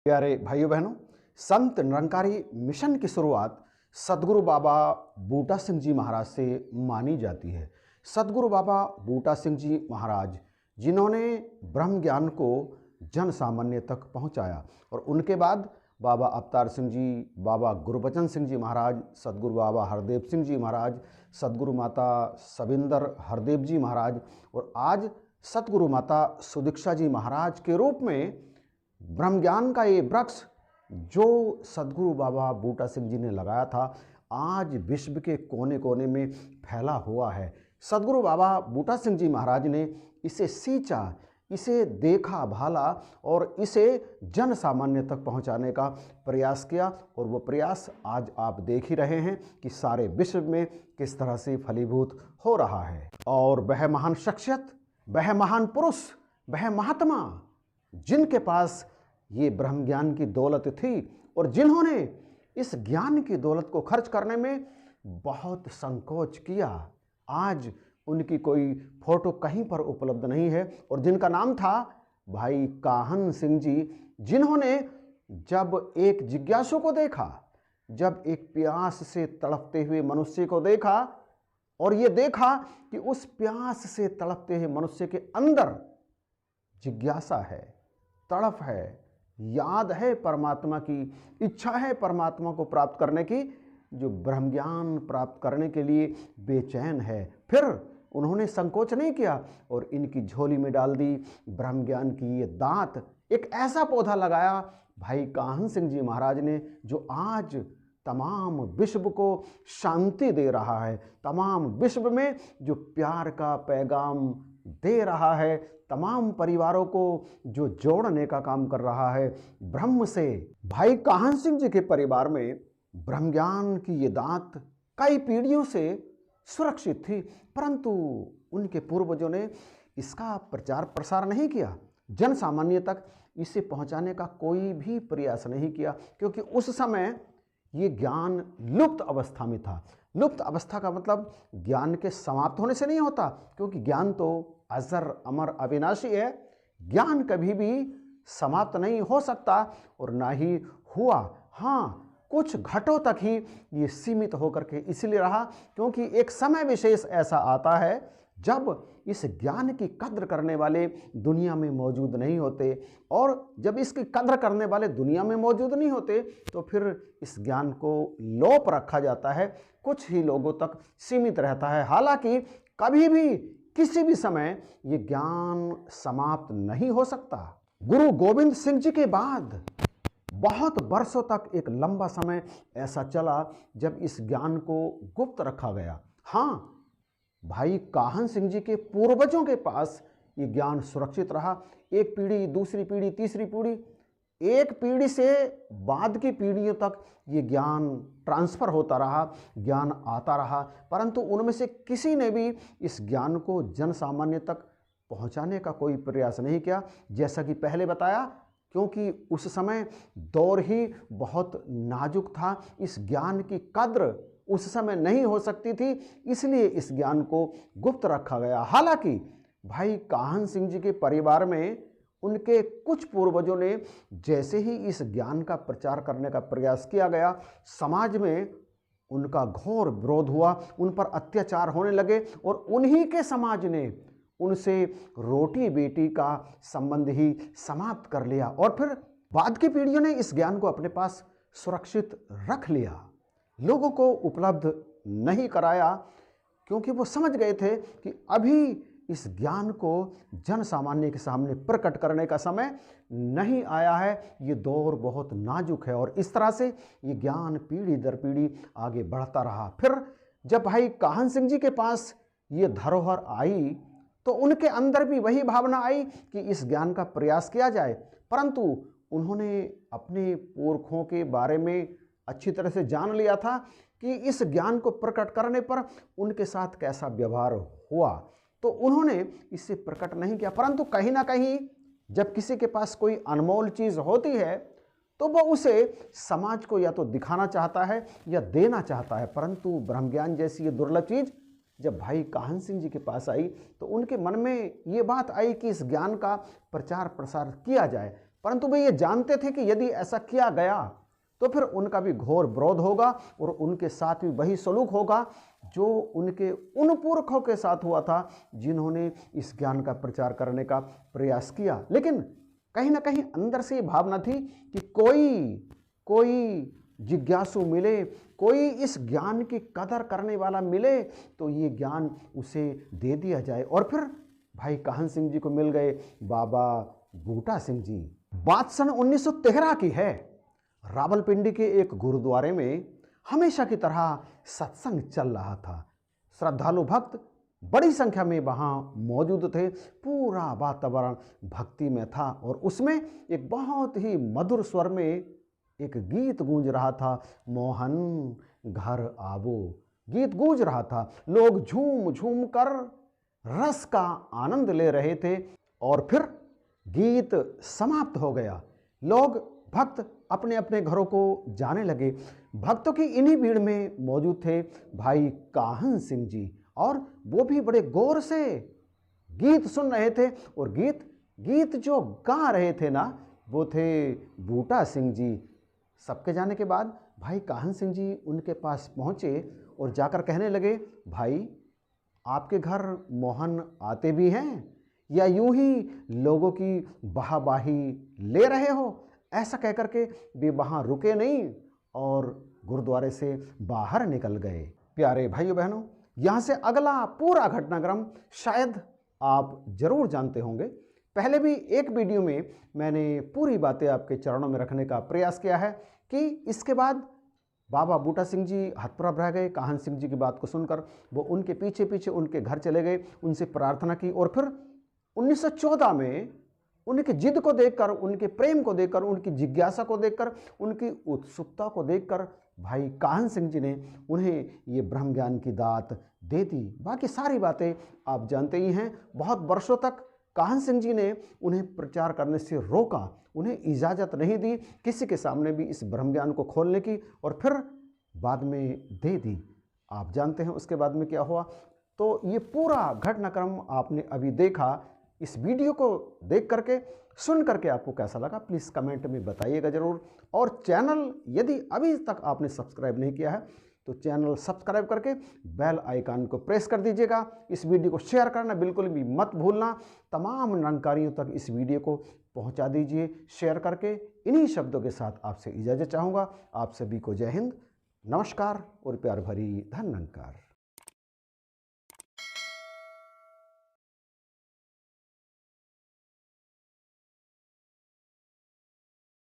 प्यारे भाइयों बहनों, संत निरंकारी मिशन की शुरुआत सदगुरु बाबा बूटा सिंह जी महाराज से मानी जाती है। सदगुरु बाबा बूटा सिंह जी महाराज जिन्होंने ब्रह्म ज्ञान को जन सामान्य तक पहुंचाया और उनके बाद बाबा अवतार सिंह जी, बाबा गुरबचन सिंह जी महाराज, सदगुरु बाबा हरदेव सिंह जी महाराज, सदगुरु माता सविंदर हरदेव जी महाराज और आज सदगुरु माता सुदीक्षा जी महाराज के रूप में ब्रह्म ज्ञान का ये वृक्ष जो सदगुरु बाबा बूटा सिंह जी ने लगाया था, आज विश्व के कोने कोने में फैला हुआ है। सदगुरु बाबा बूटा सिंह जी महाराज ने इसे सींचा, इसे देखा भाला और इसे जन सामान्य तक पहुंचाने का प्रयास किया और वो प्रयास आज आप देख ही रहे हैं कि सारे विश्व में किस तरह से फलीभूत हो रहा है। और वह महान शख्सियत, वह महान पुरुष, वह महात्मा जिनके पास ये ब्रह्म ज्ञान की दौलत थी और जिन्होंने इस ज्ञान की दौलत को खर्च करने में बहुत संकोच किया, आज उनकी कोई फोटो कहीं पर उपलब्ध नहीं है और जिनका नाम था भाई काहन सिंह जी, जिन्होंने जब एक जिज्ञासु को देखा, जब एक प्यास से तड़पते हुए मनुष्य को देखा और ये देखा कि उस प्यास से तड़पते हुए मनुष्य के अंदर जिज्ञासा है, तड़प है, याद है परमात्मा की, इच्छा है परमात्मा को प्राप्त करने की, जो ब्रह्म ज्ञान प्राप्त करने के लिए बेचैन है, फिर उन्होंने संकोच नहीं किया और इनकी झोली में डाल दी ब्रह्म ज्ञान की ये दात। एक ऐसा पौधा लगाया भाई काहन सिंह जी महाराज ने जो आज तमाम विश्व को शांति दे रहा है, तमाम विश्व में जो प्यार का पैगाम दे रहा है, तमाम परिवारों को जो जोड़ने का काम कर रहा है ब्रह्म से। भाई काहन सिंह जी के परिवार में ब्रह्म ज्ञान की ये दात कई पीढ़ियों से सुरक्षित थी, परंतु उनके पूर्वजों ने इसका प्रचार प्रसार नहीं किया, जन सामान्य तक इसे पहुंचाने का कोई भी प्रयास नहीं किया, क्योंकि उस समय ये ज्ञान लुप्त अवस्था में था। लुप्त अवस्था का मतलब ज्ञान के समाप्त होने से नहीं होता, क्योंकि ज्ञान तो अजर अमर अविनाशी है, ज्ञान कभी भी समाप्त नहीं हो सकता और ना ही हुआ। हाँ, कुछ घटों तक ही ये सीमित होकर के इसलिए रहा क्योंकि एक समय विशेष ऐसा आता है जब इस ज्ञान की कद्र करने वाले दुनिया में मौजूद नहीं होते, और जब इसकी कद्र करने वाले दुनिया में मौजूद नहीं होते तो फिर इस ज्ञान को लोप रखा जाता है, कुछ ही लोगों तक सीमित रहता है। हालांकि कभी भी किसी भी समय ये ज्ञान समाप्त नहीं हो सकता। गुरु गोविंद सिंह जी के बाद बहुत वर्षों तक एक लंबा समय ऐसा चला जब इस ज्ञान को गुप्त रखा गया। हाँ, भाई काहन सिंह जी के पूर्वजों के पास ये ज्ञान सुरक्षित रहा। एक पीढ़ी, दूसरी पीढ़ी, तीसरी पीढ़ी, एक पीढ़ी से बाद की पीढ़ियों तक ये ज्ञान ट्रांसफ़र होता रहा, ज्ञान आता रहा, परंतु उनमें से किसी ने भी इस ज्ञान को जन सामान्य तक पहुंचाने का कोई प्रयास नहीं किया। जैसा कि पहले बताया, क्योंकि उस समय दौर ही बहुत नाजुक था, इस ज्ञान की कद्र उस समय नहीं हो सकती थी, इसलिए इस ज्ञान को गुप्त रखा गया। हालांकि भाई काहन सिंह जी के परिवार में उनके कुछ पूर्वजों ने जैसे ही इस ज्ञान का प्रचार करने का प्रयास किया गया, समाज में उनका घोर विरोध हुआ, उन पर अत्याचार होने लगे और उन्हीं के समाज ने उनसे रोटी बेटी का संबंध ही समाप्त कर लिया और फिर बाद की पीढ़ियों ने इस ज्ञान को अपने पास सुरक्षित रख लिया, लोगों को उपलब्ध नहीं कराया, क्योंकि वो समझ गए थे कि अभी इस ज्ञान को जन सामान्य के सामने प्रकट करने का समय नहीं आया है, ये दौर बहुत नाजुक है। और इस तरह से ये ज्ञान पीढ़ी दर पीढ़ी आगे बढ़ता रहा। फिर जब भाई काहन सिंह जी के पास ये धरोहर आई तो उनके अंदर भी वही भावना आई कि इस ज्ञान का प्रयास किया जाए, परंतु उन्होंने अपने पुरखों के बारे में अच्छी तरह से जान लिया था कि इस ज्ञान को प्रकट करने पर उनके साथ कैसा व्यवहार हुआ, तो उन्होंने इसे प्रकट नहीं किया। परंतु कहीं ना कहीं जब किसी के पास कोई अनमोल चीज़ होती है तो वह उसे समाज को या तो दिखाना चाहता है या देना चाहता है, परंतु ब्रह्म ज्ञान जैसी ये दुर्लभ चीज़ जब भाई काहन सिंह जी के पास आई तो उनके मन में ये बात आई कि इस ज्ञान का प्रचार प्रसार किया जाए, परंतु वे ये जानते थे कि यदि ऐसा किया गया तो फिर उनका भी घोर विरोध होगा और उनके साथ भी वही सलूक होगा जो उनके उन पुरखों के साथ हुआ था जिन्होंने इस ज्ञान का प्रचार करने का प्रयास किया। लेकिन कहीं ना कहीं अंदर से ये भावना थी कि कोई जिज्ञासु मिले, कोई इस ज्ञान की कदर करने वाला मिले तो ये ज्ञान उसे दे दिया जाए। और फिर भाई काहन सिंह जी को मिल गए बाबा बूटा सिंह जी। बात सन 1913 की है। रावलपिंडी के एक गुरुद्वारे में हमेशा की तरह सत्संग चल रहा था। श्रद्धालु भक्त बड़ी संख्या में वहाँ मौजूद थे। पूरा वातावरण भक्ति में था और उसमें एक बहुत ही मधुर स्वर में एक गीत गूंज रहा था, मोहन घर आवो। गीत गूंज रहा था, लोग झूम झूम कर रस का आनंद ले रहे थे। और फिर गीत समाप्त हो गया। लोग भक्त अपने अपने घरों को जाने लगे। भक्तों की इन्हीं भीड़ में मौजूद थे भाई काहन सिंह जी, और वो भी बड़े गौर से गीत सुन रहे थे। और गीत जो गा रहे थे ना, वो थे बूटा सिंह जी। सबके जाने के बाद भाई काहन सिंह जी उनके पास पहुँचे और जाकर कहने लगे, भाई आपके घर मोहन आते भी हैं या यूं ही लोगों की वाहवाही ले रहे हो? ऐसा कहकर के वे वहाँ रुके नहीं और गुरुद्वारे से बाहर निकल गए। प्यारे भाइयों बहनों, यहाँ से अगला पूरा घटनाक्रम शायद आप जरूर जानते होंगे। पहले भी एक वीडियो में मैंने पूरी बातें आपके चरणों में रखने का प्रयास किया है कि इसके बाद बाबा बूटा सिंह जी हतप्रभ रह गए। काहन सिंह जी की बात को सुनकर वो उनके पीछे पीछे उनके घर चले गए, उनसे प्रार्थना की। और फिर 1914 में उनकी जिद को देखकर, उनके प्रेम को देखकर, उनकी जिज्ञासा को देखकर, उनकी उत्सुकता को देखकर भाई काहन सिंह जी ने उन्हें ये ब्रह्म ज्ञान की दात दे दी। बाकी सारी बातें आप जानते ही हैं। बहुत वर्षों तक काहन सिंह जी ने उन्हें प्रचार करने से रोका, उन्हें इजाज़त नहीं दी किसी के सामने भी इस ब्रह्म ज्ञान को खोलने की, और फिर बाद में दे दी। आप जानते हैं उसके बाद में क्या हुआ। तो ये पूरा घटनाक्रम आपने अभी देखा। इस वीडियो को देख करके, सुन करके आपको कैसा लगा प्लीज़ कमेंट में बताइएगा ज़रूर। और चैनल यदि अभी तक आपने सब्सक्राइब नहीं किया है तो चैनल सब्सक्राइब करके बेल आइकन को प्रेस कर दीजिएगा। इस वीडियो को शेयर करना बिल्कुल भी मत भूलना। तमाम निरंकारियों तक इस वीडियो को पहुंचा दीजिए शेयर करके। इन्हीं शब्दों के साथ आपसे इजाज़त चाहूँगा। आप सभी को जय हिंद, नमस्कार और प्यार भरी धन निरंकार।